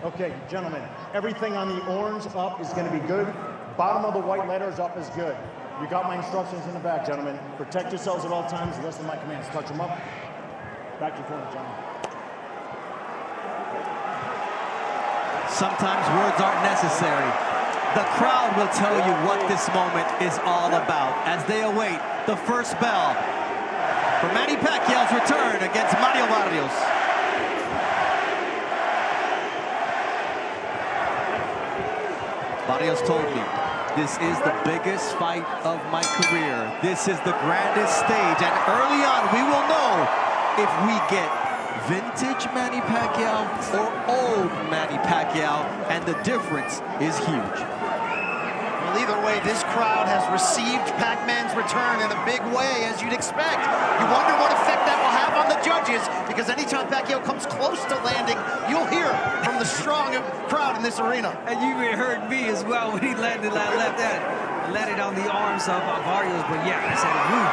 Okay, gentlemen, everything on the orange up is going to be good. Bottom of the white letters up is good. You got my instructions in the back, gentlemen. Protect yourselves at all times. Listen to my commands. Touch them up. Back to your corner, gentlemen. Sometimes words aren't necessary. The crowd will tell you what this moment is all about as they await the first bell for Manny Pacquiao's return against Mario Barrios. Barrios told me, this is the biggest fight of my career. This is the grandest stage, and early on we will know if we get vintage Manny Pacquiao or old Manny Pacquiao, and the difference is huge. Well, either way, this crowd has received Pac-Man's return in a big way, as you'd expect. You wonder what effect that will have on the judges, because anytime Pacquiao comes close to landing, you'll hear from the strong crowd in this arena. And you even heard me as well when he landed that left hand. Landed on the arms of Barrios, but yeah, I said, woo.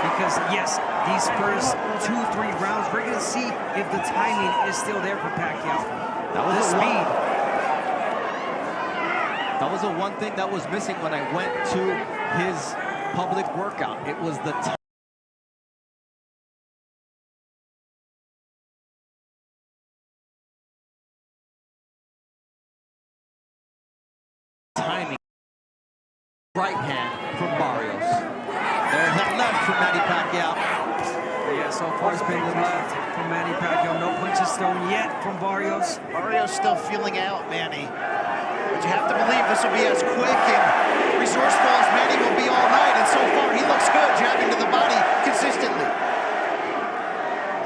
Because yes, these first 2-3 rounds, we're gonna see if the timing is still there for Pacquiao. That was the speed. That was the one thing that was missing when I went to his public workout. It was the timing. Right hand from Barrios. There's that left from Manny Pacquiao. Yeah, so far it's been the left from Manny Pacquiao. No punches thrown yet from Barrios. Barrios still feeling out, Manny. But you have to believe this will be as quick and resourceful as Manny will be all night. And so far, he looks good, jabbing to the body consistently.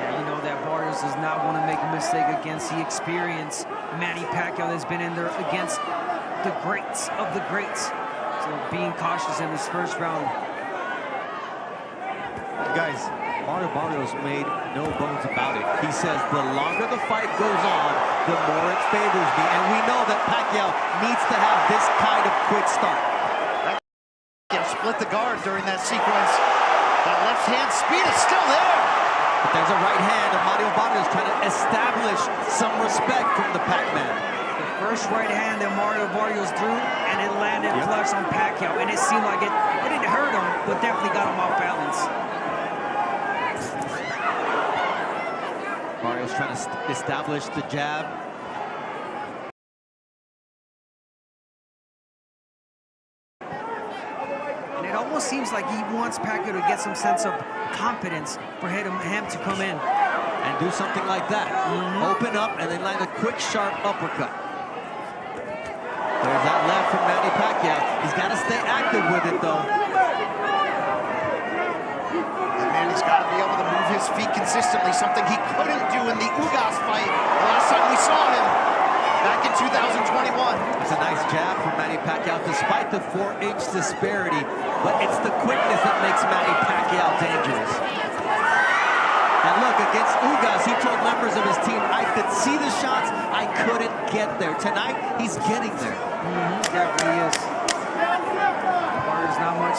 Yeah, you know that Barrios does not want to make a mistake against the experienced Manny Pacquiao that's been in there against the greats of the greats. So being cautious in this first round. Guys, Mario Barrios made no bones about it. He says the longer the fight goes on, the more it favors me. And we know that Pacquiao needs to have this kind of quick start. Pacquiao split the guard during that sequence. That left hand speed is still there. But there's a right hand, and Mario Barrios trying to establish some respect from the Pac-Man. The first right hand that Mario Barrios threw, and it landed flush on Pacquiao. And it seemed like it didn't hurt him, but definitely got him off balance. Barrios trying to establish the jab. And it almost seems like he wants Pacquiao to get some sense of confidence for him to come in. And do something like that. Open up and then land a quick, sharp uppercut. There's that left from Manny Pacquiao. He's got to stay active with it, though. Manny's got to be able to move his feet consistently, something he couldn't do in the Ugas fight the last time we saw him back in 2021. It's a nice jab from Manny Pacquiao, despite the 4-inch disparity, but it's the quickness that makes Manny Pacquiao dangerous. And look, against Ugas, he told members of his team, I could see the shots, I couldn't get there. Tonight, he's getting there. Definitely is. There's not much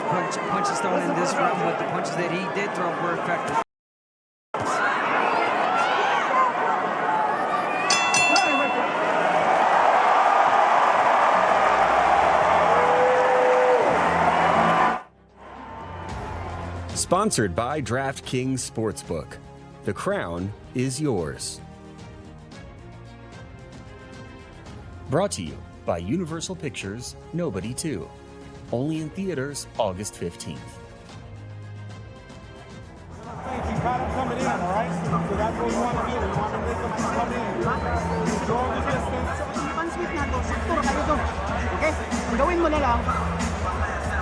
punches thrown in this round, but the punches that he did throw were effective. Sponsored by DraftKings Sportsbook. The crown is yours. Brought to you by Universal Pictures Nobody 2. Only in theaters August 15th. Thank you. Got him coming in, all right? So that's what you want to do. You want to make him come in. Control the distance. Pansweet na to. Saktor kayo to. Okay? Ang gawin mo na lang,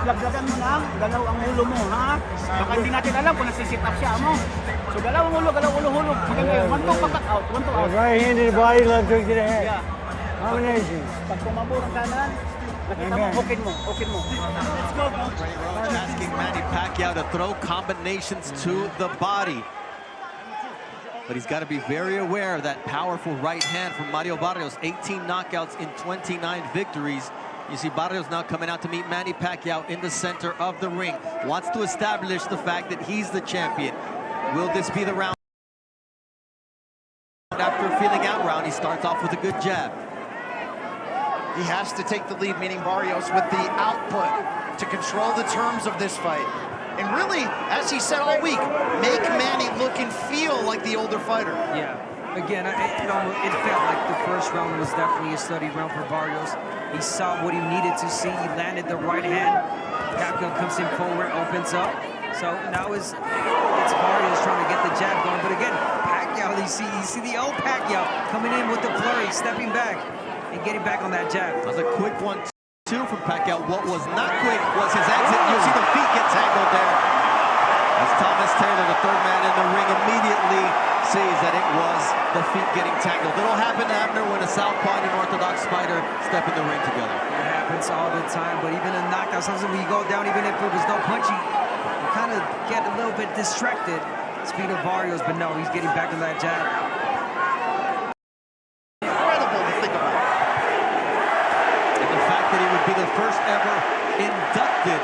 laglagan mo lang, galaw ang ulo mo, ha? Baka hindi natin alam kung nasisit up siya mo. So galaw ang ulo, hulog. Maganda yun. One to out. Right hand to the body, left hook to the head. Yeah. Combination. Pag tumabo ng kanan, nakita mo, hokin mo. Let's go. Asking Manny Pacquiao to throw combinations to the body. But he's got to be very aware of that powerful right hand from Mario Barrios. 18 knockouts in 29 victories. You see Barrios now coming out to meet Manny Pacquiao in the center of the ring. Wants to establish the fact that he's the champion. Will this be the round After a feeling out round, he starts off with a good jab. He has to take the lead, meaning Barrios, with the output to control the terms of this fight. And really, as he said all week, make Manny look and feel like the older fighter. Yeah. Again, it felt like the first round was definitely a study round for Barrios. He saw what he needed to see. He landed the right hand. Pacquiao comes in forward, opens up. So now it's Barrios trying to get the jab going. But again, Pacquiao, you see the old Pacquiao coming in with the flurry, stepping back and getting back on that jab. That was a quick 1-2 from Pacquiao. What was not quick was his exit. You see the feet get tangled there. As Thomas Taylor, the third man in the ring, immediately sees that it was the feet getting tangled. It'll happen, Abner, when a southpaw and an orthodox fighter step in the ring together. It happens all the time, but even in knockouts, sometimes when you go down, even if it was no punching, you kind of get a little bit distracted. Speaking of Barrios, but no, he's getting back on that jab. Incredible to think about. And the fact that he would be the first ever inducted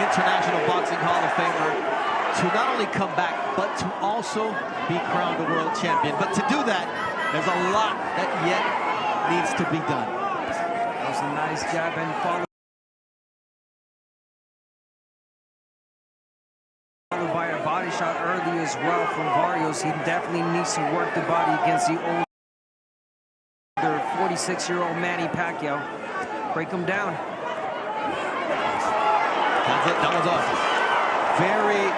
International Boxing Hall of Famer to not only come back, but to also be crowned a world champion. But to do that, there's a lot that yet needs to be done. That was a nice jab and followed by a body shot early as well from Barrios. He definitely needs to work the body against the older 46-year-old Manny Pacquiao. Break him down. That's it. That was a very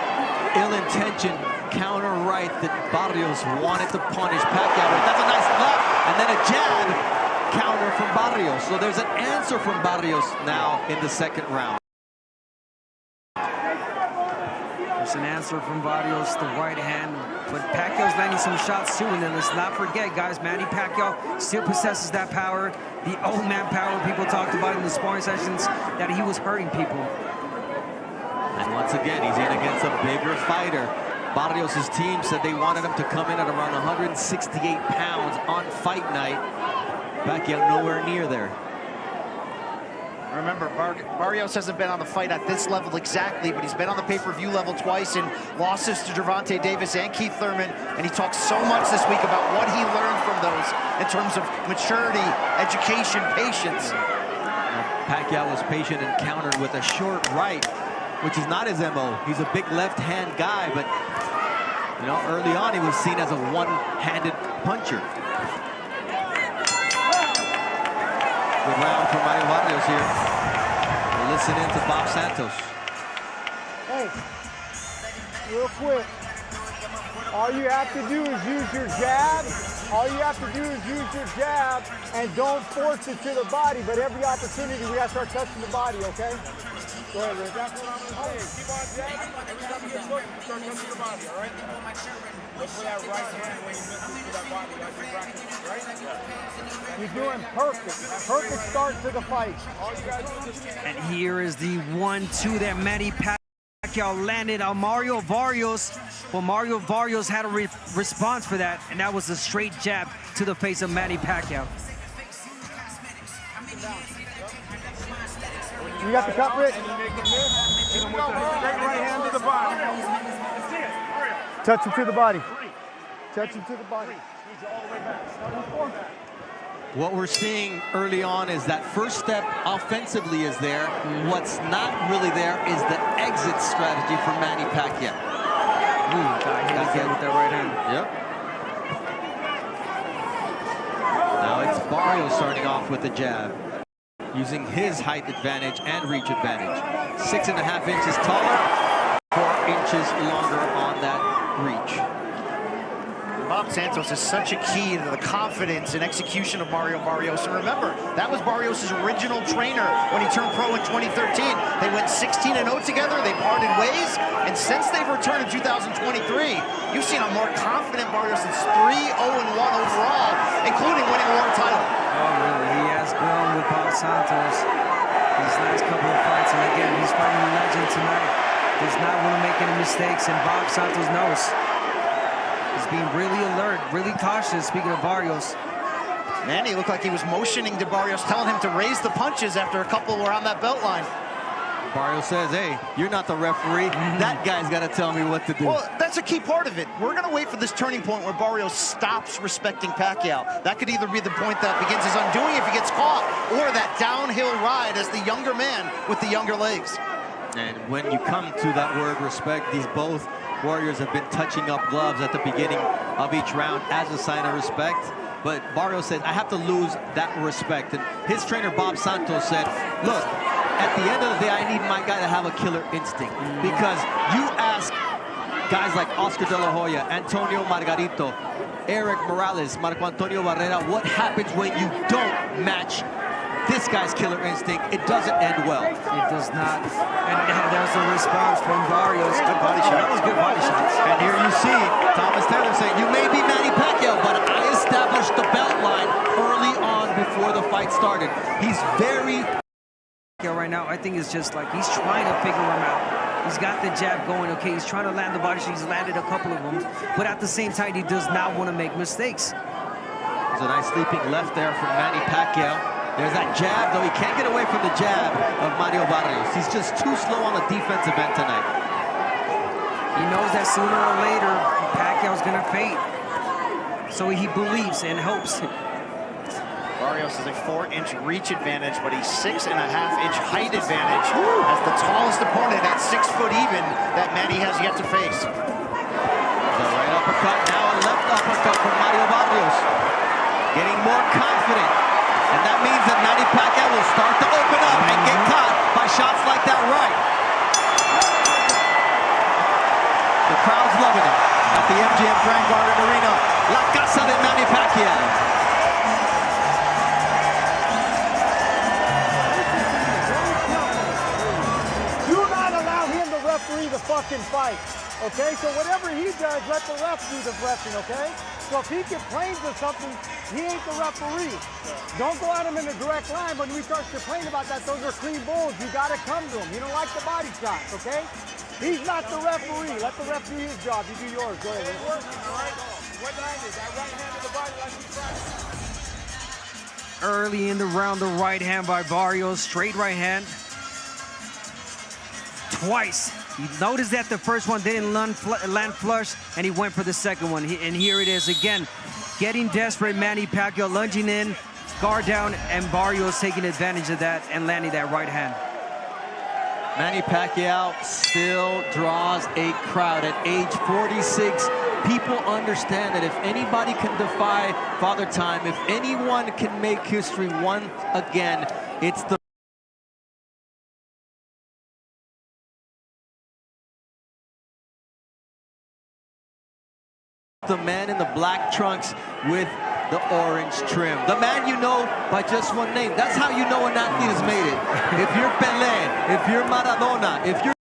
ill-intentioned counter right that Barrios wanted to punish Pacquiao with. That's a nice left, and then a jab counter from Barrios. So there's an answer from Barrios now in the second round. There's an answer from Barrios, the right hand, but Pacquiao's landing some shots too. And then let's not forget, guys, Manny Pacquiao still possesses that power, the old man power people talked about in the sparring sessions, that he was hurting people. And once again, he's in against a bigger fighter. Barrios' team said they wanted him to come in at around 168 pounds on fight night. Pacquiao nowhere near there. Remember, Barrios hasn't been on the fight at this level exactly, but he's been on the pay-per-view level twice in losses to Gervonta Davis and Keith Thurman, and he talked so much this week about what he learned from those in terms of maturity, education, patience. Pacquiao was patient and countered with a short right, which is not his MO. He's a big left-hand guy, but you know, early on he was seen as a one-handed puncher. Good round for Manny Barrios here. We'll listen in to Bob Santos. Hey, real quick. All you have to do is use your jab. All you have to do is use your jab and don't force it to the body. But every opportunity, we have to start touching the body, okay? Go ahead, Rick. That's what I'm saying. Keep on jabbing. Every time you get hooked, you start touching the body, all right? Look for that right hand when you miss it to that body. That's your practice, right? You're doing perfect. Perfect start to the fight. All you guys do is just... And here is the 1-2 that Manny Pacquiao landed on Mario Barrios. Well, Mario Barrios had a response for that, and that was a straight jab to the face of Manny Pacquiao. You got the cut, Rick? Hit him with a straight right hand to the body. Touch him to the body. Touch him to the body. What we're seeing early on is that first step offensively is there. What's not really there is the exit strategy for Manny Pacquiao. Got hit with that right hand. Yep. Now it's Barrios starting off with the jab, using his height advantage and reach advantage. 6.5 inches taller, 4 inches longer on that reach. Bob Santos is such a key to the confidence and execution of Mario Barrios. And remember, that was Barrios' original trainer when he turned pro in 2013. They went 16-0 together, they parted ways, and since they've returned in 2023, you've seen a more confident Barrios since 3-0-1 overall, including winning a world title. Oh, really? He has grown with Bob Santos these last couple of fights, and again, he's fighting a legend tonight. Does not want to make any mistakes, and Bob Santos knows. He's being really alert, really cautious, speaking of Barrios. Manny looked like he was motioning to Barrios, telling him to raise the punches after a couple were on that belt line. Barrios says, hey, you're not the referee. That guy's got to tell me what to do. Well, that's a key part of it. We're going to wait for this turning point where Barrios stops respecting Pacquiao. That could either be the point that begins his undoing if he gets caught, or that downhill ride as the younger man with the younger legs. And when you come to that word respect, these both warriors have been touching up gloves at the beginning of each round as a sign of respect. But Barrios said, I have to lose that respect. And his trainer, Bob Santos, said, look, at the end of the day, I need my guy to have a killer instinct. Because you ask guys like Oscar De La Hoya, Antonio Margarito, Eric Morales, Marco Antonio Barrera, what happens when you don't match this guy's killer instinct? It doesn't end well. It does not. And there's a response from Barrios. Good body shot. That was good body shots. And here you see Thomas Taylor saying, you may be Manny Pacquiao, but I established the belt line early on before the fight started. He's very... Right now, I think it's just like he's trying to figure him out. He's got the jab going, okay, he's trying to land the body shot. He's landed a couple of them, but at the same time, he does not want to make mistakes. There's a nice leaping left there from Manny Pacquiao. There's that jab, though he can't get away from the jab of Mario Barrios. He's just too slow on the defensive end tonight. He knows that sooner or later, Pacquiao's going to fade. So he believes and hopes. Barrios has a 4-inch reach advantage, but he's 6.5-inch height advantage as the tallest opponent at 6 foot even that Manny has yet to face. The right uppercut, now a left uppercut from Mario Barrios. Getting more confident. And that means that Manny Pacquiao will start to open up and get caught by shots like that right. The crowd's loving it at the MGM Grand Garden Arena. La Casa de Manny Pacquiao. The fucking fight, okay? So whatever he does, let the ref do the reffing, okay? So if he complains of something, he ain't the referee. Don't go at him in a direct line. When we start complaining about that, those are clean bulls. You got to come to him. You don't like the body shots, okay? He's not the referee. Let the ref do his job. You do yours. Go ahead. What line is that? Right hand of the body like you practice? Early in the round, the right hand by Barrios, straight right hand. Twice. He noticed that the first one didn't land flush, and he went for the second one. And here it is again, getting desperate. Manny Pacquiao lunging in, guard down, and Barrios taking advantage of that and landing that right hand. Manny Pacquiao still draws a crowd at age 46. People understand that if anybody can defy Father Time, if anyone can make history once again, it's the man in the black trunks with the orange trim. The man you know by just one name. That's how you know an athlete has made it. If you're Pelé, if you're Maradona, if you're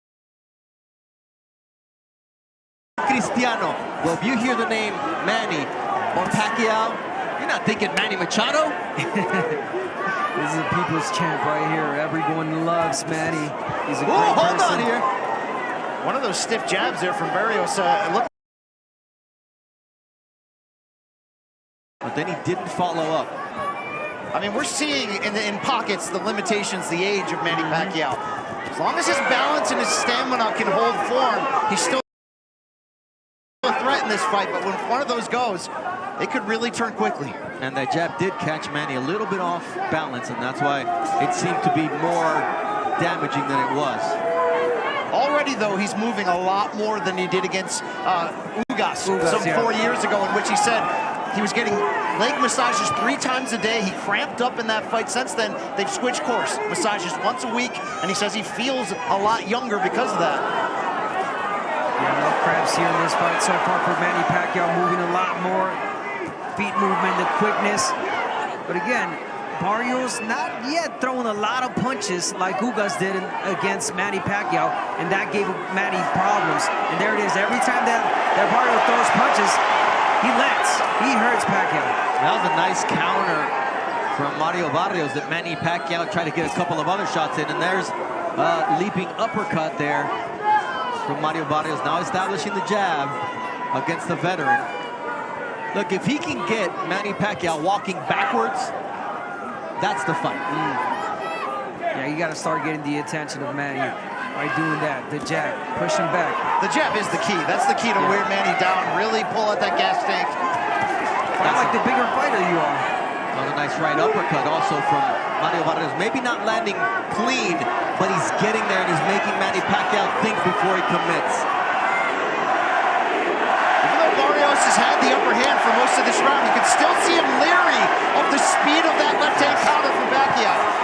Cristiano, well, if you hear the name Manny or Pacquiao, you're not thinking Manny Machado. This is a people's champ right here. Everyone loves Manny. He's a great person. Hold on here. One of those stiff jabs there from Barrios. But then he didn't follow up. I mean, we're seeing in pockets the limitations, the age of Manny Pacquiao. As long as his balance and his stamina can hold form, he's still a threat in this fight. But when one of those goes, it could really turn quickly. And that jab did catch Manny a little bit off balance, and that's why it seemed to be more damaging than it was. Already, though, he's moving a lot more than he did against Ugas some 4 years ago, in which he said he was getting leg massages 3 times a day. He cramped up in that fight. Since then, they've switched course. Massages once a week, and he says he feels a lot younger because of that. Yeah, no cramps here in this fight so far for Manny Pacquiao, moving a lot more. Feet movement, the quickness. But again, Barrios not yet throwing a lot of punches like Ugas did against Manny Pacquiao, and that gave Manny problems. And there it is. Every time that Barrios throws punches, he lands. He hurts Pacquiao. That was a nice counter from Mario Barrios that Manny Pacquiao tried to get a couple of other shots in. And there's a leaping uppercut there from Mario Barrios, now establishing the jab against the veteran. Look, if he can get Manny Pacquiao walking backwards, that's the fight. Yeah, Yeah, you got to start getting the attention of Manny by doing that. The jab, push him back. The jab is the key. That's the key to wear Manny down. Really pull at that gas tank. Fight like the bigger fighter you are. Another nice right uppercut also from Mario Barrios. Maybe not landing clean, but he's getting there and he's making Manny Pacquiao think before he commits. Even though Barrios has had the upper hand for most of this round, you can still see him leery of the speed of that left-hand counter from Pacquiao.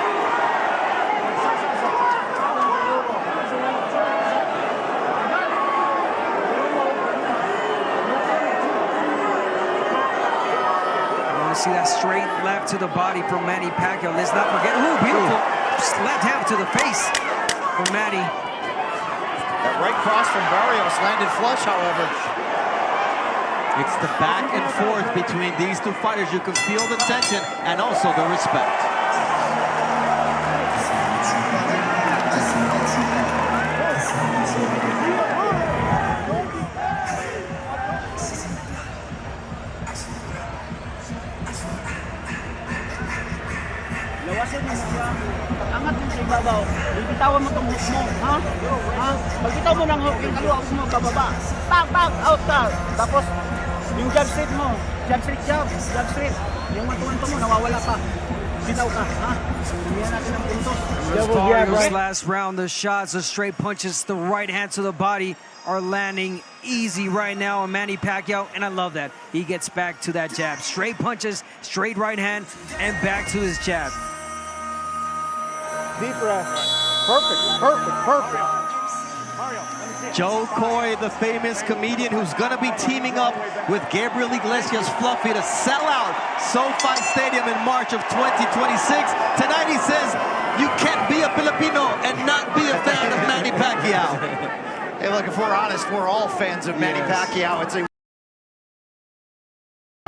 See that straight left to the body from Manny Pacquiao. Let's not forget, ooh, beautiful left hand to the face from Manny. That right cross from Barrios landed flush, however. It's the back and forth between these two fighters. You can feel the tension and also the respect. Lawasan mo siya. Angat mo sa ibabaw. Bitawan mo itong hook mo. Ha? Ha? Pagkitaw mo ng hook, yung kaliwa mo bababa. Bang! Bang! Out ka! Tapos, yung jab straight mo. Jab straight jab. Jab straight. Yung matuwanto mo, nawawala pa. Bitaw ka. Ha? Sumiyan natin ang puntos. Barrios last round, the shots, the straight punches, the right hand to the body are landing easy right now on Manny Pacquiao, and I love that. He gets back to that jab. Straight punches, straight right hand, and back to his jab. Deep breath. Perfect, perfect, perfect. Joe Coy, the famous comedian who's going to be teaming up with Gabriel Iglesias Fluffy to sell out SoFi Stadium in March of 2026. Tonight he says you can't be a Filipino and not be a fan of Manny Pacquiao. Hey, look, if we're honest, we're all fans of Manny Pacquiao. It's a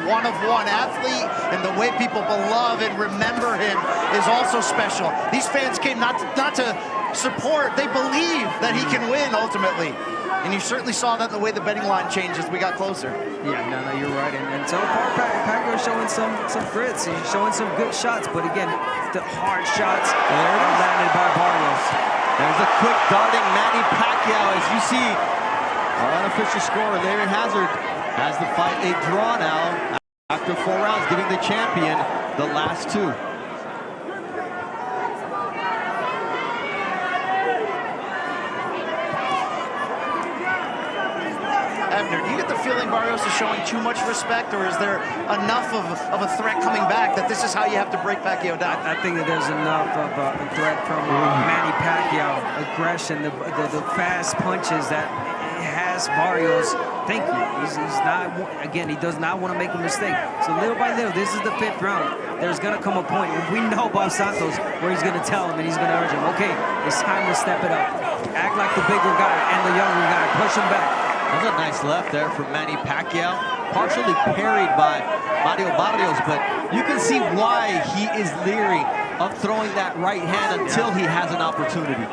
one-of-one athlete, and the way people love and remember him is also special. These fans came not to support, they believe that he can win ultimately. And you certainly saw that in the way the betting line changed as we got closer. Yeah, no, you're right. And so far, Pacquiao showing some grits. He's showing some good shots, but again, the hard shots are landed by Barrios. There's a quick darting Manny Pacquiao. As you see, our unofficial scorer, Larry Hazard, has the fight a draw now after 4 rounds, giving the champion the last 2. Abner, do you get the feeling Barrios is showing too much respect, or is there enough of a threat coming back that this is how you have to break Pacquiao down? I think that there's enough of a threat from Manny Pacquiao, aggression, the fast punches that has Barrios thinking. He's not, again, he does not want to make a mistake. So little by little, this is the 5th round. There's going to come a point, we know Bob Santos, where he's going to tell him and he's going to urge him, okay, it's time to step it up. Act like the bigger guy and the younger guy. Push him back. That's a nice left there from Manny Pacquiao. Partially parried by Mario Barrios, but you can see why he is leery of throwing that right hand until he has an opportunity.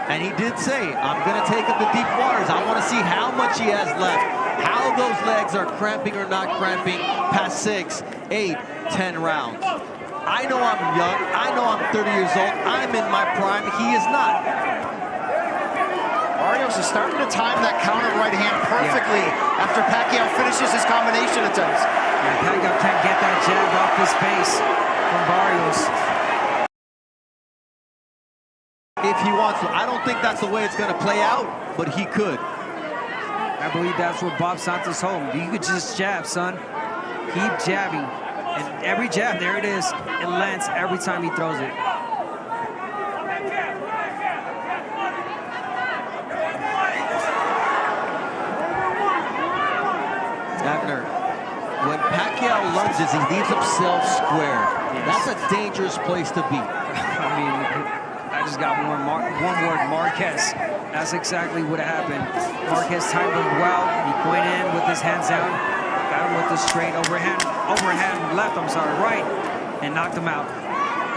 And he did say, I'm going to take him to deep waters. I want to see how much he has left, how those legs are cramping or not cramping past 6, 8, 10 rounds. I know I'm young. I know I'm 30 years old. I'm in my prime. He is not. Barrios is starting to time that counter right hand perfectly after Pacquiao finishes his combination attempts. Yeah, Pacquiao can't get that jab off his face from Barrios. If he wants to. I don't think that's the way it's going to play out, but he could. I believe that's what Bob Santos told him. You could just jab, son. Keep jabbing. And every jab, there it is. It lands every time he throws it. Abner, when Pacquiao lunges, he leaves himself square. That's a dangerous place to be. I mean, I just got one word, Marquez. That's exactly what happened. Marquez timed him well. He went in with his hands down, got him with the straight overhand left, right, and knocked him out.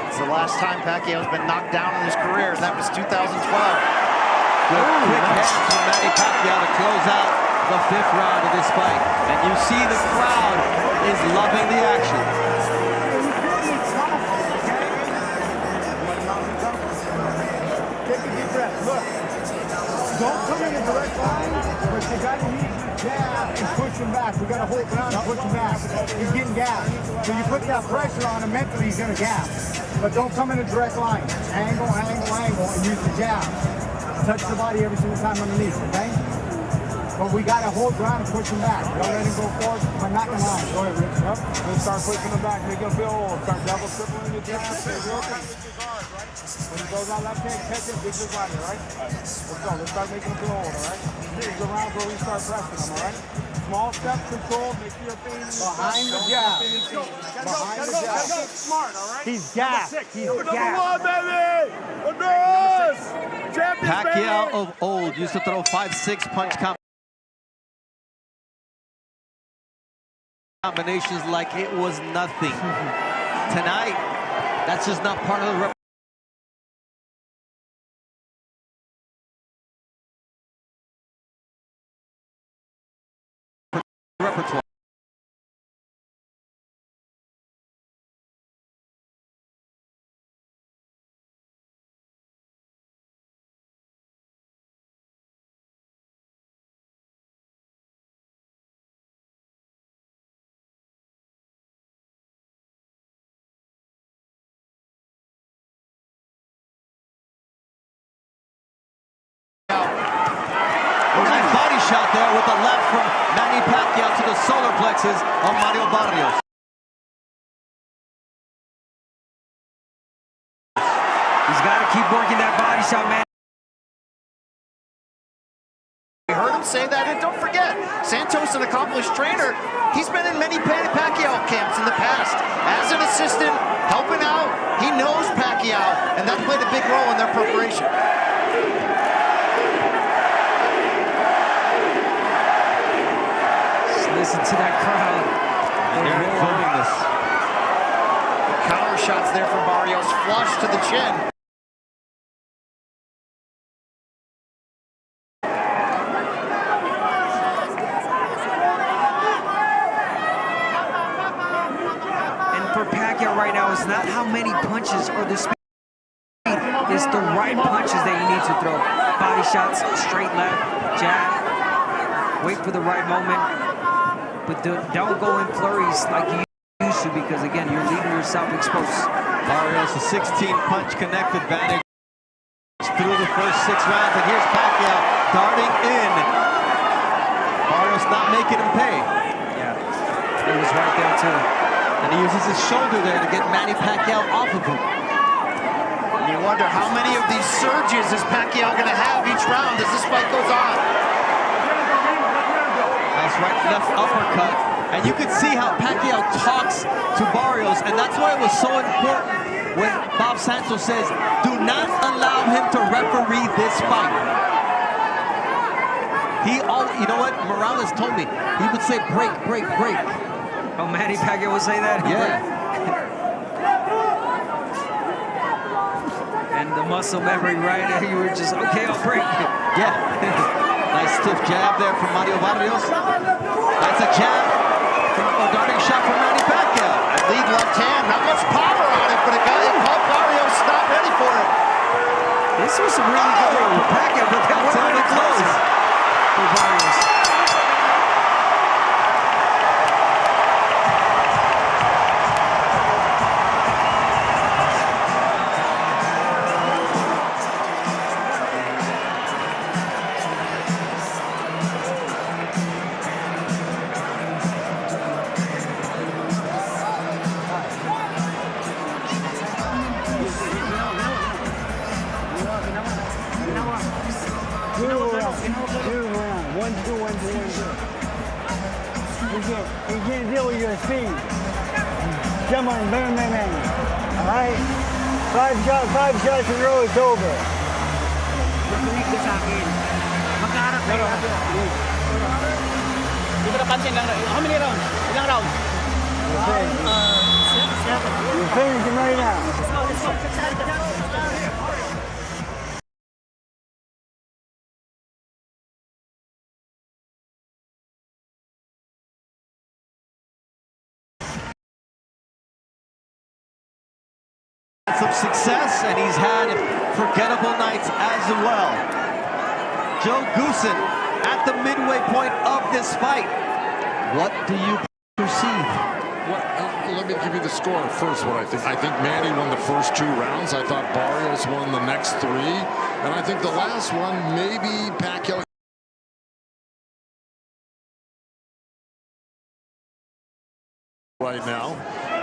It's the last time Pacquiao's been knocked down in his career, and that was 2012. Good quick hands from Manny Pacquiao to close out the 5th round of this fight. And you see the crowd is loving the action. Don't come in a direct line, but you got to use your jab and push him back. We got to hold ground and push him back. He's getting gapped. So you put that pressure on him, mentally he's going to gap. But don't come in a direct line. Angle, angle, angle, and use the jab. Touch the body every single time underneath, okay? But we got to hold ground and push him back. Don't let him go forward, but not the line. Go ahead, Rich. Yep. Then start pushing him back, make him feel old. Start double tripling your jab. Real quick. When he goes out left hand, catch him, big right, all right? Let's go. Let's start making him feel old, all right? These are rounds where we start pressing him, all right? Small steps, control, make sure you're fading behind the jab. Behind the jab. Smart, all right? He's gapped. He's gapped. Pacquiao of old used to throw 5-6 punch combinations like it was nothing. Tonight, that's just not part of the repertoire. Nice body shot there with the left from Manny Pacquiao to the solar plexus of Mario Barrios. He's got to keep working that body shot, man. We heard him say that, and don't forget, Santos, an accomplished trainer, he's been in many Pacquiao camps in the past. As an assistant, helping out, he knows Pacquiao, and that played a big role in their preparation. Listen to that crowd. They're enjoying this. Counter shots there from Barrios, flush to the chin. And for Pacquiao right now, it's not how many punches or the speed. It's the right punches that you need to throw. Body shots, straight left, jab. Wait for the right moment. But don't go in flurries like you used to, because again, you're leaving yourself exposed. Barrios, a 16-punch connect advantage through the first 6 rounds, and here's Pacquiao darting in. Barrios not making him pay. Yeah, it was right there too. And he uses his shoulder there to get Manny Pacquiao off of him. And you wonder how many of these surges is Pacquiao going to have each round as this fight goes on. Nice right left uppercut. And you can see how Pacquiao talks to Barrios, and that's why it was so important when Bob Santos says, do not allow him to referee this fight. You know what? Morales told me, he would say break, break, break. Oh, Manny Pacquiao would say that? Yeah. And the muscle memory, right? You were just, okay, I'll break. Yeah. Nice stiff jab there from Mario Barrios. That's a jab from a darting shot from Manny Pacquiao. Lead left hand, not much power on it, but it caught Barrios not ready for it. This was some really good work for Pacquiao, but that wasn't really close for Barrios. He can't deal with your speed. Come on, bang, bang, bang. All right? 5 shots in a row, it's over. Tuminig ka sa akin. Magkaharap kayo. Hindi ko napansin lang. How many rounds? Ilang rounds? You're finishing right now. Some success, and he's had forgettable nights as well. Joe Goosen at the midway point of this fight. What do you perceive? Let me give you the score first. What I think Manny won the first 2 rounds. I thought Barrios won the next 3, and I think the last one maybe Pacquiao. Right now,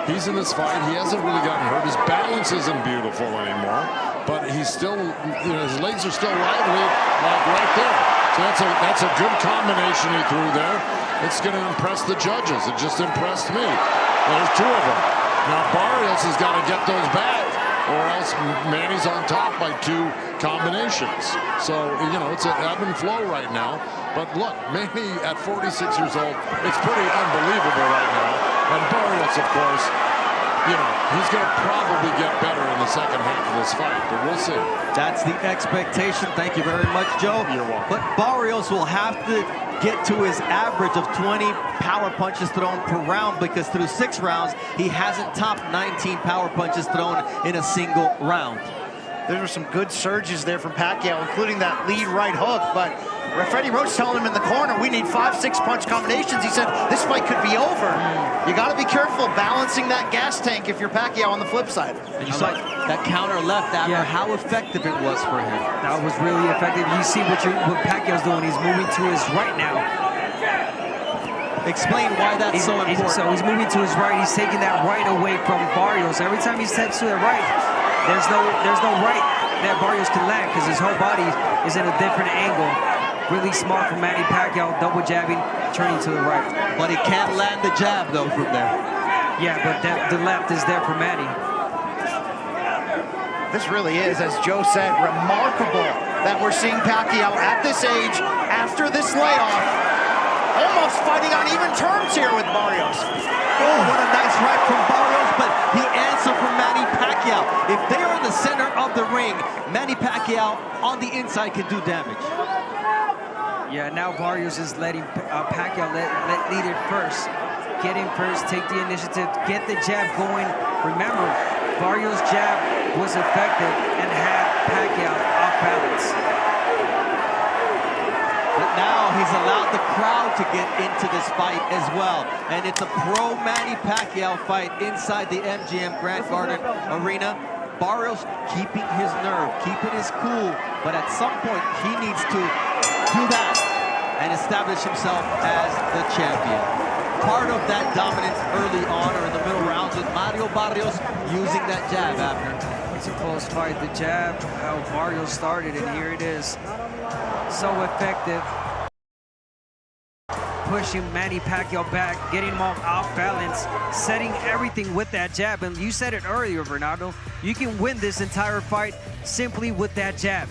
he's in this fight. He hasn't really gotten hurt. His balance isn't beautiful anymore, but he's still, his legs are still lively, like right there. So that's a good combination he threw there. It's going to impress the judges. It just impressed me. There's 2 of them. Now Barrios has got to get those back, or else Manny's on top by 2 combinations. So, it's an ebb and flow right now. But look, Manny at 46 years old, it's pretty unbelievable right now. And Barrios, of course, he's going to probably get better in the second half of this fight, but we'll see. That's the expectation. Thank you very much, Joe. You're welcome. But Barrios will have to get to his average of 20 power punches thrown per round, because through 6 rounds, he hasn't topped 19 power punches thrown in a single round. There were some good surges there from Pacquiao, including that lead right hook, but Freddie Roach telling him in the corner, we need 5-6 punch combinations. He said, this fight could be over. You got to be careful balancing that gas tank if you're Pacquiao on the flip side. And you saw that counter left after, how effective it was for him. That was really effective. You see what Pacquiao's doing. He's moving to his right now. Explain why that's so important. So he's moving to his right. He's taking that right away from Barrios. Every time he steps to the right, there's no right that Barrios can land, because his whole body is in a different angle. Really smart from Manny Pacquiao, double jabbing, turning to the right. But he can't land the jab, though, from there. Yeah, but the left is there for Manny. This really is, as Joe said, remarkable that we're seeing Pacquiao at this age, after this layoff, almost fighting on even terms here with Barrios. Oh, what a nice right from Barrios, but he answered from Manny Pacquiao. If they are in the center of the ring, Manny Pacquiao on the inside can do damage. Yeah, now Barrios is letting Pacquiao lead it first. Get in first, take the initiative, get the jab going. Remember, Barrios' jab was effective and had Pacquiao off balance. But now he's allowed the crowd to get into this fight as well. And it's a pro-Manny Pacquiao fight inside the MGM Grand Garden Arena. Barrios keeping his nerve, keeping his cool, but at some point he needs to do that and establish himself as the champion. Part of that dominance early on or in the middle rounds with Mario Barrios using that jab after. It's a close fight. The jab, how Barrios started, and here it is. So effective. Pushing Manny Pacquiao back, getting him off balance, setting everything with that jab. And you said it earlier, Bernardo, you can win this entire fight simply with that jab.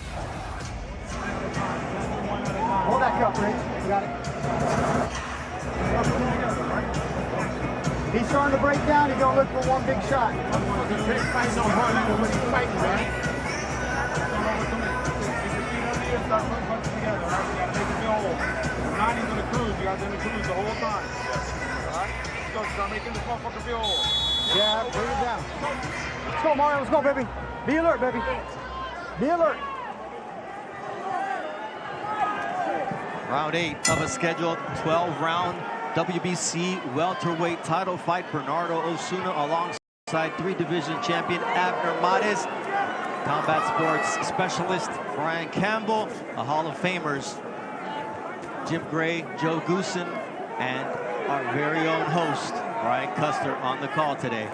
Hold that cup, Rich. You got it. He's starting to break down. He's going to look for one big shot. Fighting on hard level when he's fighting, man. Not into the cruise. You guys in the cruise the whole time. All right? Let's go. Start making this motherfucker feel old. Yeah, bring it down. Let's go, Mario. Let's go, baby. Be alert, baby. Be alert. Round 8 of a scheduled 12-round WBC welterweight title fight. Bernardo Osuna alongside 3-division champion Abner Mares. Combat sports specialist Brian Campbell. The Hall of Famers Jim Gray, Joe Goosen, and our very own host, Brian Custer, on the call today.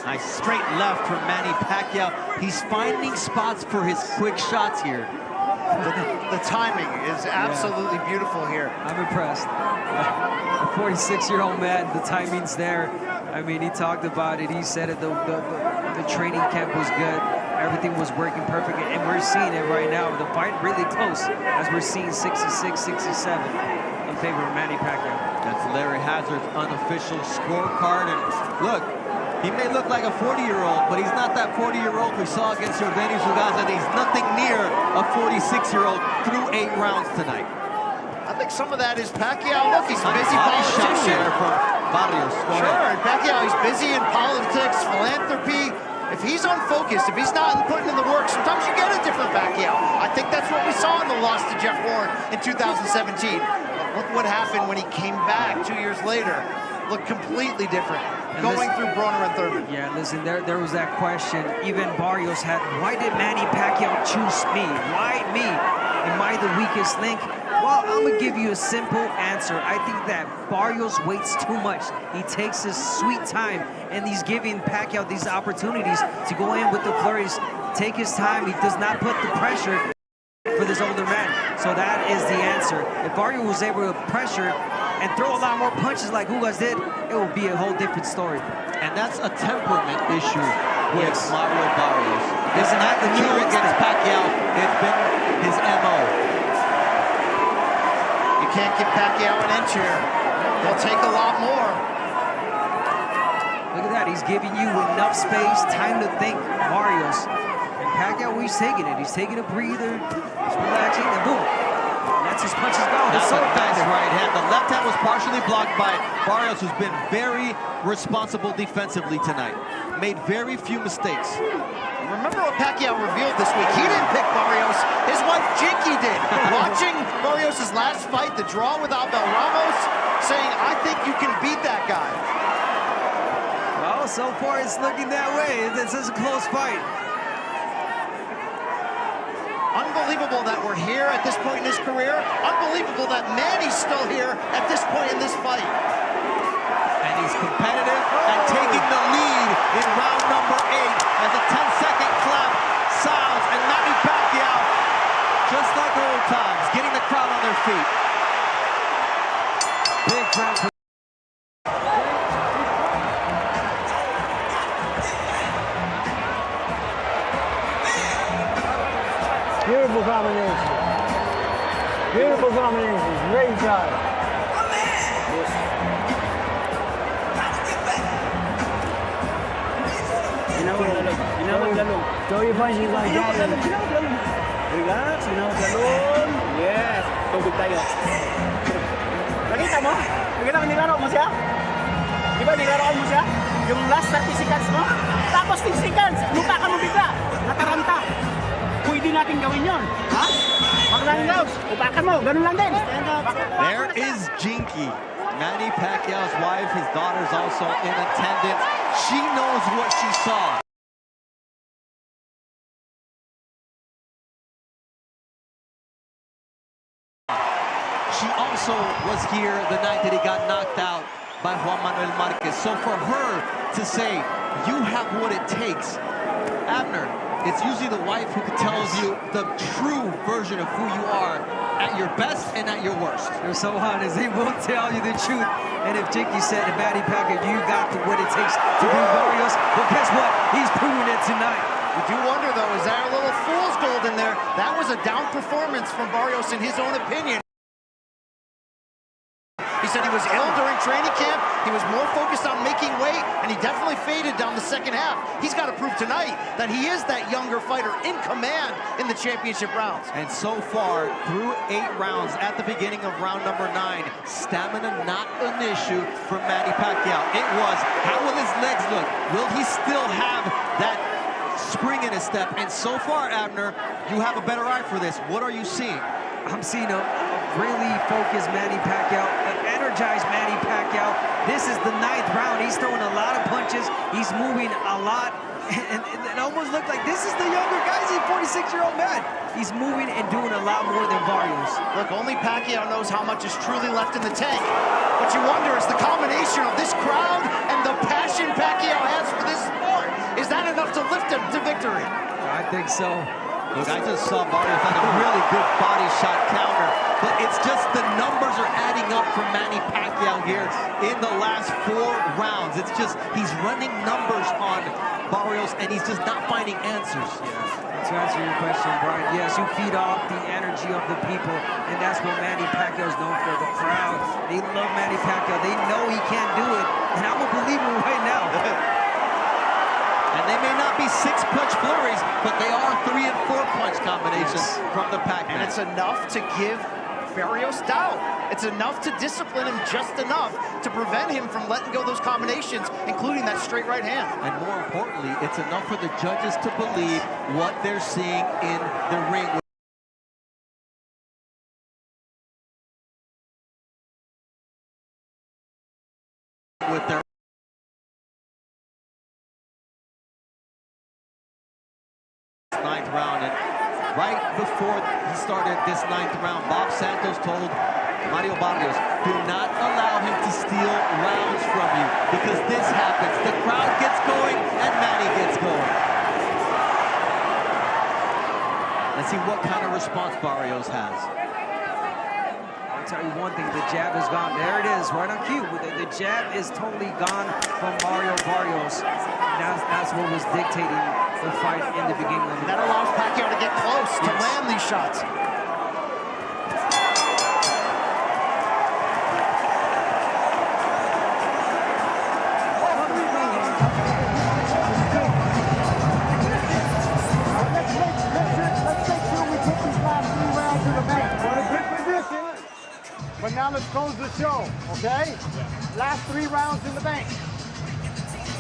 Nice straight left from Manny Pacquiao. He's finding spots for his quick shots here. The timing is absolutely beautiful here. I'm impressed. A 46-year-old man, the timing's there. I mean, he talked about it. He said it. The training camp was good. Everything was working perfect, and we're seeing it right now. The fight really close, as we're seeing 66-67 in favor of Manny Pacquiao. That's Larry Hazard's unofficial scorecard. And look, he may look like a 40-year-old, but he's not that 40-year-old we saw against Jordanis Ugaza. He's nothing near a 46-year-old through 8 rounds tonight. I think some of that is Pacquiao. Look, he's a busy politician. From Barrios. Sure, and Pacquiao, he's busy in politics, philanthropy. If he's unfocused, if he's not putting in the work, sometimes you get a different Pacquiao. I think that's what we saw in the loss to Jeff Warren in 2017. Look what happened when he came back 2 years later. Looked completely different, going through Broner and Thurman. Yeah, listen, there was that question. Even Barrios had, why did Manny Pacquiao choose me? Why me? Am I the weakest link? Well, I'm going to give you a simple answer. I think that Barrios waits too much. He takes his sweet time, and he's giving Pacquiao these opportunities to go in with the flurries, take his time. He does not put the pressure for this older man. So that is the answer. If Barrios was able to pressure and throw a lot more punches like Ugas did, it would be a whole different story. And that's a temperament issue with Mario Barrios. It's not the here against Pacquiao. It's been his MO. You can't give Pacquiao an inch here. He'll take a lot more. Look at that. He's giving you enough space, time to think, Barrios. And Pacquiao, he's taking it. He's taking a breather. He's relaxing, and boom. That's his punches go. That's a nice right hand. The left hand was partially blocked by Barrios, who's been very responsible defensively tonight. Made very few mistakes. Remember what Pacquiao revealed this week? He didn't pick Barrios. His wife Jinky did. Watching Barrios' last fight, the draw with Abel Ramos, saying, I think you can beat that guy. Well, so far it's looking that way. This is a close fight. Unbelievable that we're here at this point in his career. Unbelievable that Manny's still here at this point in this fight. And he's competitive and taking the lead in round number 8 as the 10-second clap sounds. And Manny Pacquiao, just like old times, getting the crowd on their feet. Big crowd. Beautiful combination. Beautiful combination. Great job. Throw your punches like that. Relax, ginawag-galon. Yes, tubig tayo. Nakita mo? Nakita mo nilaro mo siya? Di ba nilaroan mo siya? Yung last 30 seconds mo? Tapos 10 seconds, lupa ka mo bigla. Nataranta. Pwede natin gawin yun. Ha? Mag-running rounds. Upakan mo. Ganun lang din. There is Jinky, Manny Pacquiao's wife. His daughter's also in attendance. She knows what she saw. She also was here the night that he got knocked out by Juan Manuel Marquez. So for her to say, you have what it takes, Abner, it's usually the wife who tells you the true version of who you are at your best and at your worst. They're so honest. They will tell you the truth. And if Jinky said to Manny Pacquiao, you got what it takes to beat Barrios, well, guess what? He's proving it tonight. You do wonder, though, is there a little fool's gold in there? That was a down performance from Barrios in his own opinion. He said he was ill during training camp. He was more focused on making weight, and he definitely faded down the second half. He's got to prove tonight that he is that younger fighter in command in the championship rounds. And so far, through 8 rounds, at the beginning of round number 9, stamina not an issue for Manny Pacquiao. It was, how will his legs look? Will he still have that spring in his step? And so far, Abner, you have a better eye for this. What are you seeing? I'm seeing a really focused Manny Pacquiao, an energized Manny Pacquiao. This is the 9th round. He's throwing a lot of punches. He's moving a lot. And it almost looked like this is the younger guy. He's a 46-year-old man. He's moving and doing a lot more than Barrios. Look, only Pacquiao knows how much is truly left in the tank. What you wonder is the combination of this crowd and the passion Pacquiao has for this sport. Is that enough to lift him to victory? I think so. Look, I just saw Barrios had a really good body shot counter, but it's just the numbers are adding up for Manny Pacquiao here in the last 4 rounds. It's just he's running numbers on Barrios, and he's just not finding answers. To answer your question, Brian, yes, you feed off the energy of the people, and that's what Manny Pacquiao is known for. The crowd, they love Manny Pacquiao. They know he can't do it, and I'm a believer right now. And they may not be 6-punch flurries, but they are 3- and 4-punch combinations from the Pac-Man. And it's enough to give Barrios doubt. It's enough to discipline him, just enough to prevent him from letting go those combinations, including that straight right hand. And more importantly, it's enough for the judges to believe what they're seeing in the ring. With their ninth round, and right before he started this ninth round, Bob Santos told Mario Barrios, do not allow him to steal rounds from you, because this happens. The crowd gets going and Manny gets going. Let's see what kind of response Barrios has. I'll tell you one thing, the jab is gone. There it is, right on cue. The jab is totally gone from Mario Barrios. That's what was dictating the fight in the beginning of the That allows Pacquiao to get close, to land these shots. But now let's close the show, okay? Last 3 rounds in the bank,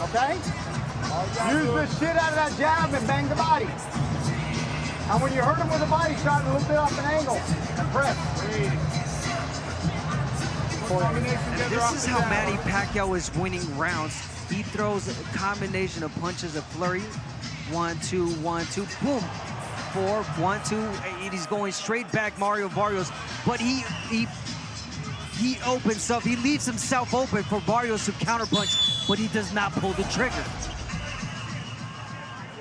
okay? Use the shit out of that jab and bang the body. And when you hurt him with a body shot, a little bit off an angle and press. And this is how Manny Pacquiao is winning rounds. He throws a combination of punches, a flurry. 1, 2, 1, 2, boom. 4, 1, 2, and he's going straight back Mario Barrios. But he opens up, he leaves himself open for Barrios to counterpunch, but he does not pull the trigger.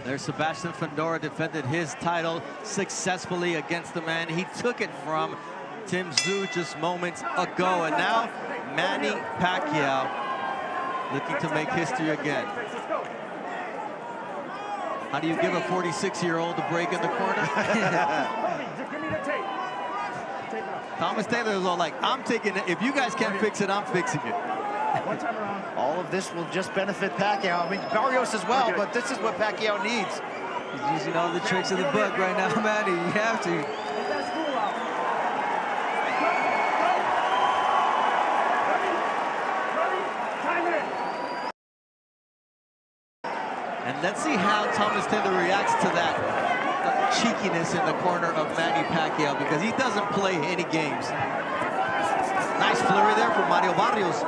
There's Sebastian Fundora, defended his title successfully against the man he took it from, Tim Tszyu, just moments ago. And now Manny Pacquiao looking to make history again. How do you give a 46-year-old a break in the corner? Thomas Taylor is all like, I'm taking it. If you guys can't fix it, I'm fixing it. All of this will just benefit Pacquiao. I mean, Barrios as well, but this is what Pacquiao needs. He's using all the tricks of the book right now, Manny. You have to. And let's see how Thomas Taylor reacts to that cheekiness in the corner of Manny Pacquiao, because he doesn't play any games. Nice flurry there from Mario Barrios.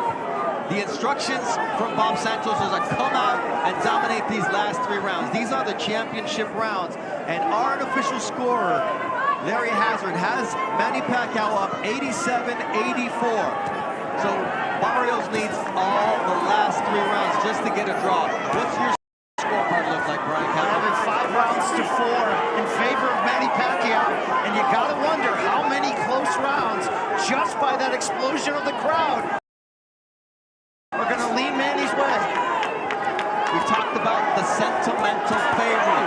The instructions from Bob Santos is to come out and dominate these last 3 rounds. These are the championship rounds. And our unofficial scorer, Larry Hazard, has Manny Pacquiao up 87-84. So Barrios needs all the last 3 rounds just to get a draw. What's your scorecard look like, Brian? I have it 5 rounds to 4 in favor of Manny Pacquiao, and you gotta wonder how many close rounds, just by that explosion of the crowd, are gonna lean Manny's way. We've talked about the sentimental favor.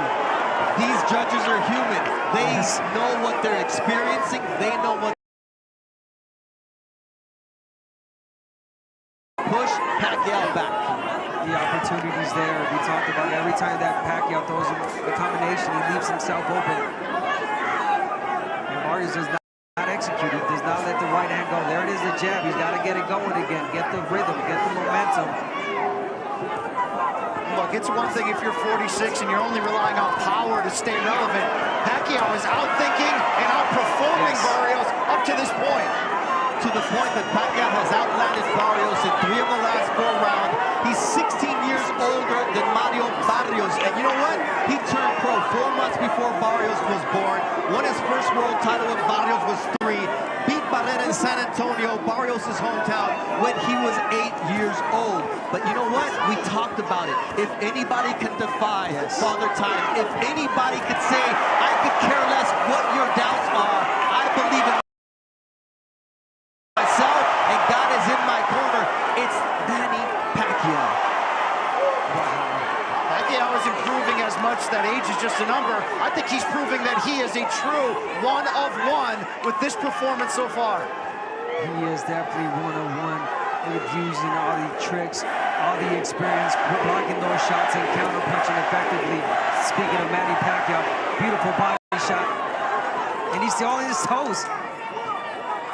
These judges are human. They know what they're experiencing. They know what. Push Pacquiao back. The opportunities there. We talked about every time that Pacquiao throws him the combination, he leaves himself open. And Barrios does not execute. He does not let the right hand go. There it is, the jab. He's got to get it going again. Get the rhythm, get the momentum. Look, it's one thing if you're 46 and you're only relying on power to stay relevant. Pacquiao is outthinking and outperforming Barrios up to this point. To the point that Pacquiao has outlanded Barrios in 3 of the last 4 rounds. He's 16 years older than Mario Barrios. And you know what? He turned pro 4 months before Barrios was born. Won his first world title when Barrios was 3. Beat Barrera in San Antonio, Barrios' hometown, when he was 8 years old. But you know what? We talked about it. If anybody can defy Father Time, if anybody could say, I could care less what your doubts are, I believe in myself, and God is in my corner. It's Manny Pacquiao. Pacquiao is improving as much. That age is just a number. I think he's proving that he is a true one-of-one with this performance so far. He is definitely one-of-one with using all the tricks, all the experience, blocking those shots and counter-punching effectively. Speaking of Manny Pacquiao, beautiful body shot. And he's still on his toes.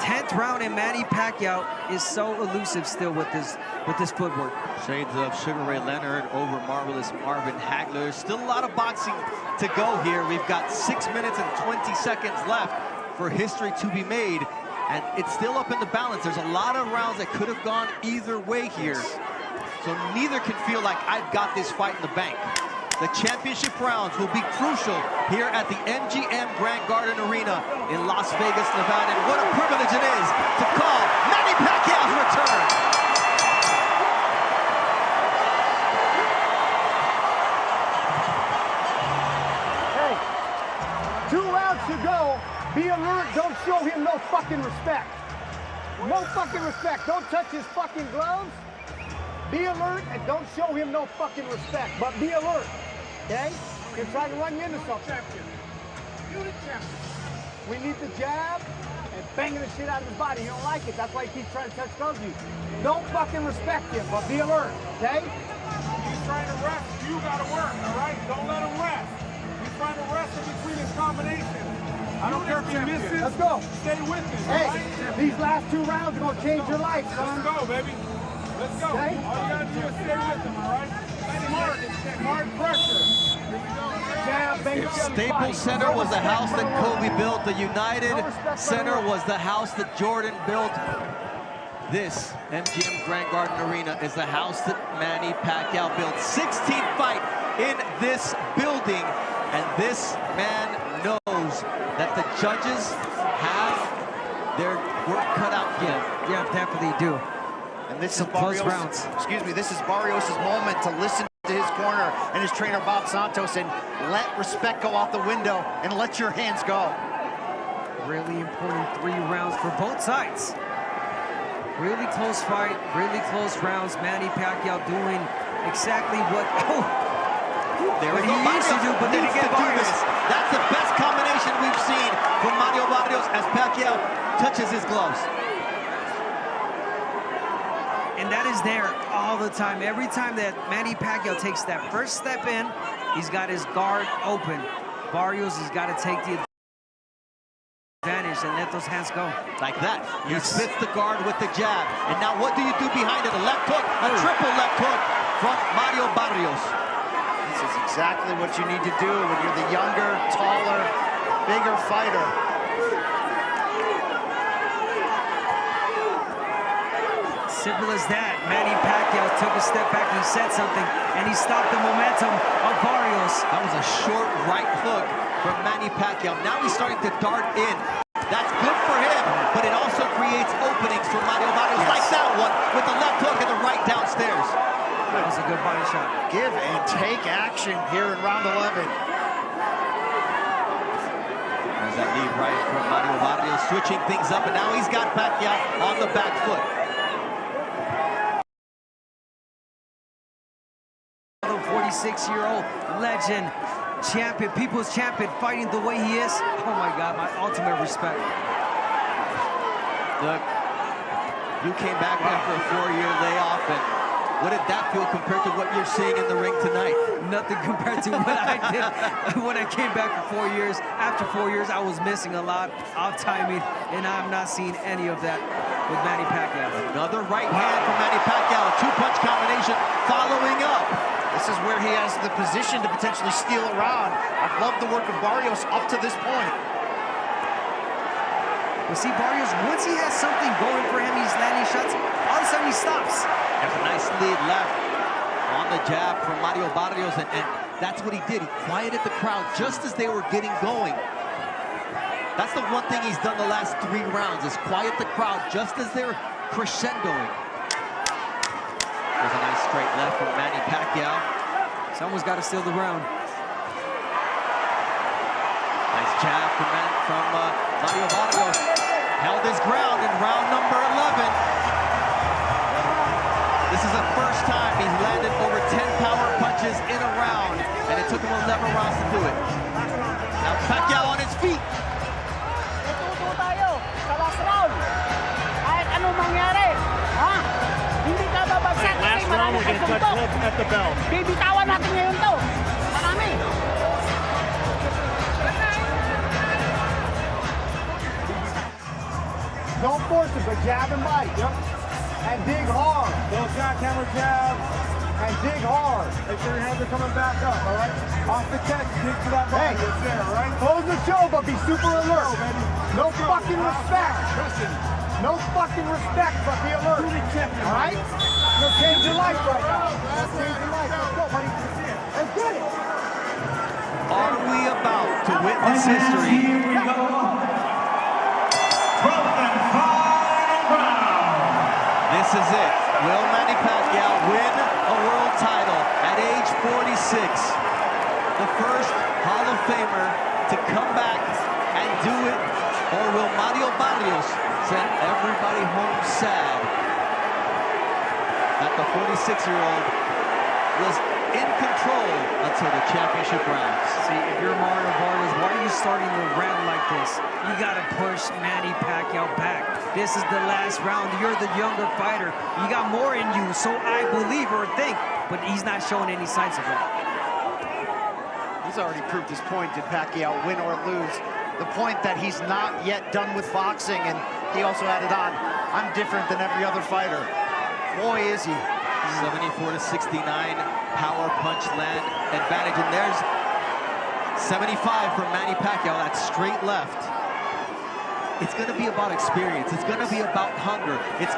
10th round, and Manny Pacquiao is so elusive still with this footwork. Shades of Sugar Ray Leonard over Marvelous Marvin Hagler. There's still a lot of boxing to go here. We've got 6 minutes and 20 seconds left for history to be made, and it's still up in the balance. There's a lot of rounds that could have gone either way here. So neither can feel like I've got this fight in the bank. The championship rounds will be crucial here at the MGM Grand Garden Arena in Las Vegas, Nevada. And what a privilege it is to call Manny Pacquiao's return. Hey, 2 rounds to go. Be alert. Don't show him no fucking respect. No fucking respect. Don't touch his fucking gloves. Be alert and don't show him no fucking respect, but be alert, okay? He'll try to run you into something. You the champion. We need the jab and banging the shit out of his body. You don't like it. That's why he keeps trying to touch gloves you. Don't fucking respect him, but be alert, okay? He's trying to rest. You gotta work, all right? Don't let him rest. He's trying to rest in between his combinations. I don't care if he misses. Let's go. Stay with him, Hey, right? these last 2 rounds are gonna change your life, son. Let's go, baby. Let's go. Okay. All you gotta do is stay with him, all right? Smart pressure. Jab, bang If the shit out of his Staples body. Center was the house that Kobe built, the United Center was the house that Jordan built. This MGM Grand Garden Arena is the house that Manny Pacquiao built. 16th fight in this building, and this man knows that the judges have their work cut out for them. Yeah, definitely do. And this Some is close Barrios, rounds. excuse me, this is Barrios' moment to listen to his corner and his trainer Bob Santos and let respect go out the window and let your hands go. Really important 3 rounds for both sides. Really close fight, really close rounds. Manny Pacquiao doing exactly what There he we go. used to do, but then Needs again, to do Barrios. this. That's the best combination we've seen from Mario Barrios as Pacquiao touches his gloves. And that is there all the time. Every time that Manny Pacquiao takes that first step in, he's got his guard open. Barrios has got to take the advantage and let those hands go. Like that. He spits the guard with the jab. And now what do you do behind it? A left hook, a triple left hook from Mario Barrios. This is exactly what you need to do when you're the younger, taller, bigger fighter. Simple as that. Manny Pacquiao took a step back, he said something, and he stopped the momentum of Barrios. That was a short right hook from Manny Pacquiao. Now he's starting to dart in. That's good for him, but it also creates openings for Mario Barrios, like that one with the left hook and the right downstairs. That was a good body shot. Give and take action here in round 11. There's that lead right from Mario Barrios, switching things up, and now he's got Pacquiao on the back foot. 46-year-old legend, champion, people's champion, fighting the way he is. Oh my God, my ultimate respect. Look, you came back after a 4-year layoff, and what did that feel compared to what you're seeing in the ring tonight? Nothing compared to what I did when I came back for 4 years. After 4 years, I was missing a lot of timing, and I'm not seeing any of that with Manny Pacquiao. Another right hand from Manny Pacquiao, a 2-punch combination following up. This is where he has the position to potentially steal a round. I've loved the work of Barrios up to this point. But see, Barrios, once he has something going for him, he's landing shots, all of a sudden he stops. There's a nice lead left on the jab from Mario Barrios, and that's what he did. He quieted the crowd just as they were getting going. That's the one thing he's done the last 3 rounds, is quiet the crowd just as they're crescendoing. There's a nice straight left from Manny Pacquiao. Someone's got to steal the round. Nice jab from Mario Barrios. Held his ground in round number 11. This is the first time he's landed over 10 power punches in a round, and it took him 11 rounds to do it. Now Pacquiao on his feet. Natuto tayo sa last round. Kahit anong mangyari, ha? Hindi ka babagsak kasi marami kang suntok. at the bell. Bibitawan natin ngayon to. Marami. Don't but jab and bite. Yep. And dig hard. Don't jackhammer jab. And dig hard. Make sure your hands are coming back up, all right? Off the catch, dig to that body. It's there, all right? Close the show, but be super alert. No fucking respect. No fucking respect, but be alert. All right? You'll change your life right now. You'll change your life. Let's go, buddy. Let's get it. Are we about to witness history? Here we go. 12th and final round. This is it. Will Manny Pacquiao win a world title at age 46? The first Hall of Famer to come back and do it, or will Mario Barrios send everybody home sad that the 46-year-old was in control until the championship rounds? See, if you're Mario Barrios, why are you starting the round like this? You got to push Manny Pacquiao back. This is the last round. You're the younger fighter. You got more in you, so I believe or think, but he's not showing any signs of it. He's already proved his point. Did Pacquiao win or lose? The point that he's not yet done with boxing, and he also added on, I'm different than every other fighter. Boy, is he. 74-69 power punch land advantage, and there's 75 for Manny Pacquiao. That's straight left. It's going to be about experience. It's going to be about hunger. It's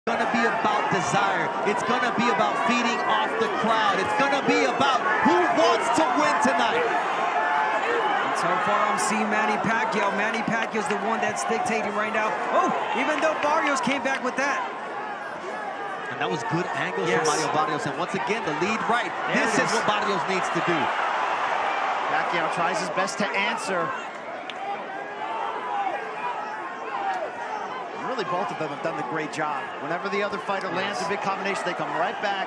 going to be about desire. It's going to be about feeding off the crowd. It's going to be about who wants to win tonight. And so far, I'm seeing Manny Pacquiao. Manny Pacquiao's the one that's dictating right now. Oh, even though Barrios came back with that. And that was good angles from Mario Barrios. And once again, the lead right. This is what Barrios needs to do. Pacquiao tries his best to answer. Really, both of them have done a great job. Whenever the other fighter lands a big combination, they come right back.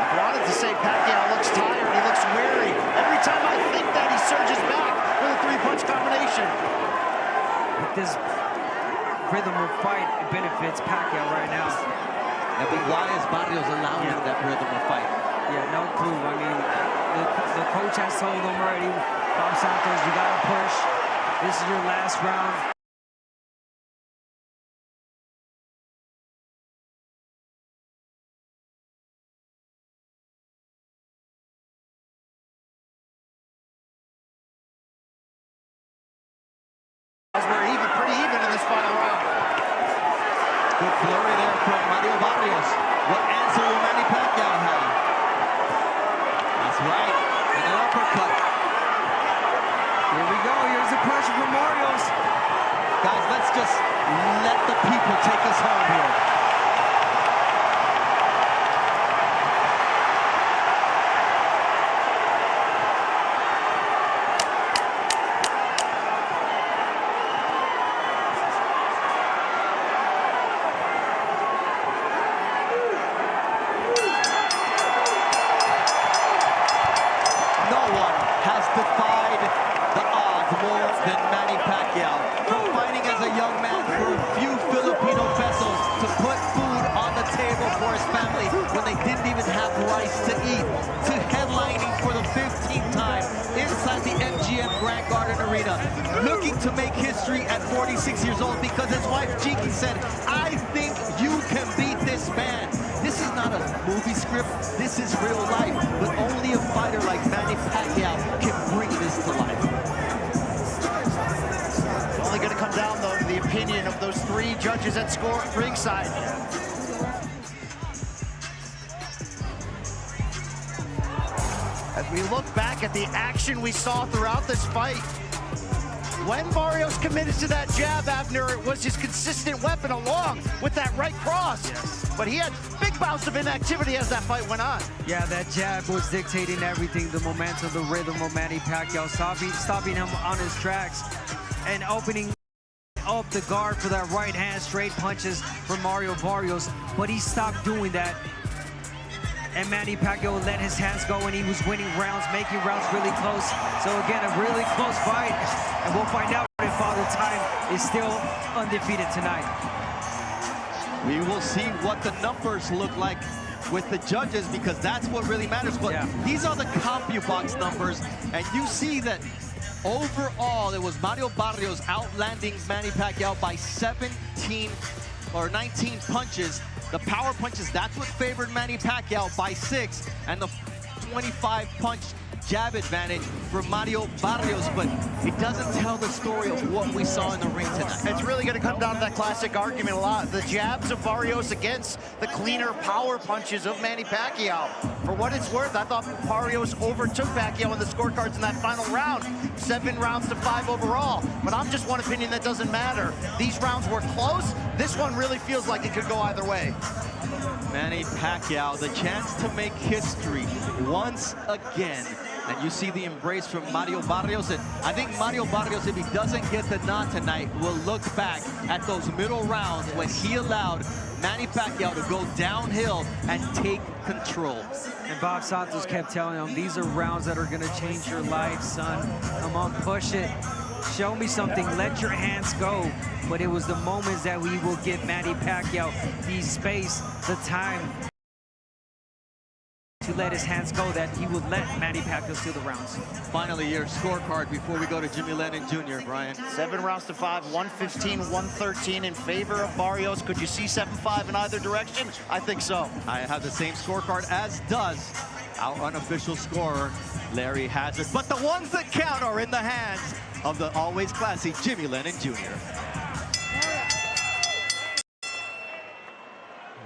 I wanted to say Pacquiao looks tired, he looks weary. Every time I think that, he surges back with a three-punch combination. But this rhythm of fight benefits Pacquiao right now. Yeah, but why is Barrios allowing that rhythm of fight? Yeah, no clue. I mean, the coach has told them already, Bob Santos, you gotta push. This is your last round. We're pretty even in this final round. Good flurry there from Mario Barrios. What answer will Manny Pacquiao have? That's right, and an uppercut. Here we go, here's the pressure from Barrios. Guys, let's just let the people take us home here. Defied the odds more than Manny Pacquiao. From fighting as a young man for a few Filipino pesos to put food on the table for his family when they didn't even have rice to eat, to headlining for the 15th time inside the MGM Grand Garden Arena, looking to make history at 46 years old because his wife Jiki said, I think you can beat this man. This is not a movie script, this is real life, but only a fighter like Manny Pacquiao can bring this to life. It's only going to come down, though, to the opinion of those three judges at ringside. As we look back at the action we saw throughout this fight, when Barrios committed to that jab, Abner, it was his consistent weapon along with that right cross. Yes. But he had big bouts of inactivity as that fight went on. Yeah, that jab was dictating everything, the momentum, the rhythm of Manny Pacquiao, stopping him on his tracks and opening up the guard for that right hand, straight punches from Mario Barrios. But he stopped doing that. And Manny Pacquiao let his hands go, and he was winning rounds, making rounds really close. So again, a really close fight, and we'll find out if Father Time is still undefeated tonight. We will see what the numbers look like with the judges because that's what really matters. But these are the CompuBox numbers, and you see that overall it was Mario Barrios outlanding Manny Pacquiao by 17 or 19 punches. The power punches, that's what favored Manny Pacquiao by 6, and the 25 punch jab advantage for Mario Barrios, but it doesn't tell the story of what we saw in the ring tonight. It's really going to come down to that classic argument a lot. The jabs of Barrios against the cleaner power punches of Manny Pacquiao. For what it's worth, I thought Barrios overtook Pacquiao in the scorecards in that final round. 7 rounds to 5 overall. But I'm just one opinion that doesn't matter. These rounds were close. This one really feels like it could go either way. Manny Pacquiao, the chance to make history once again. And you see the embrace from Mario Barrios. And I think Mario Barrios, if he doesn't get the nod tonight, will look back at those middle rounds when he allowed Manny Pacquiao to go downhill and take control. And Bob Santos kept telling him, these are rounds that are going to change your life, son. Come on, push it. Show me something. Let your hands go. But it was the moments that we will give Manny Pacquiao the space, the time to let his hands go, that he would let Manny Pacquiao steal the rounds. Finally, your scorecard before we go to Jimmy Lennon Jr., Brian. 7 rounds to 5, 115, 113 in favor of Barrios. Could you see 7-5 in either direction? I think so. I have the same scorecard, as does our unofficial scorer, Larry Hazard. But the ones that count are in the hands of the always classy Jimmy Lennon Jr.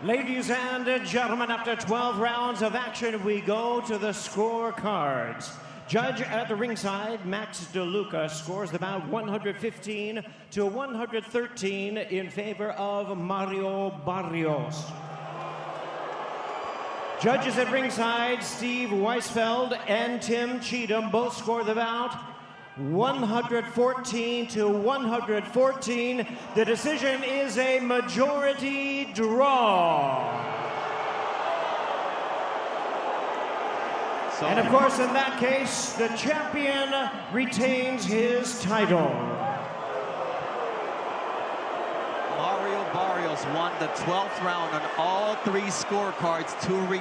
Ladies and gentlemen, after 12 rounds of action, we go to the scorecards. Judge at the ringside, Max DeLuca, scores the bout 115 to 113 in favor of Mario Barrios. Judges at ringside, Steve Weisfeld and Tim Cheatham, both score the bout 114 to 114. The decision is a majority draw. And of course, in that case, the champion retains his title. Mario Barrios won the 12th round on all 3 scorecards to retain.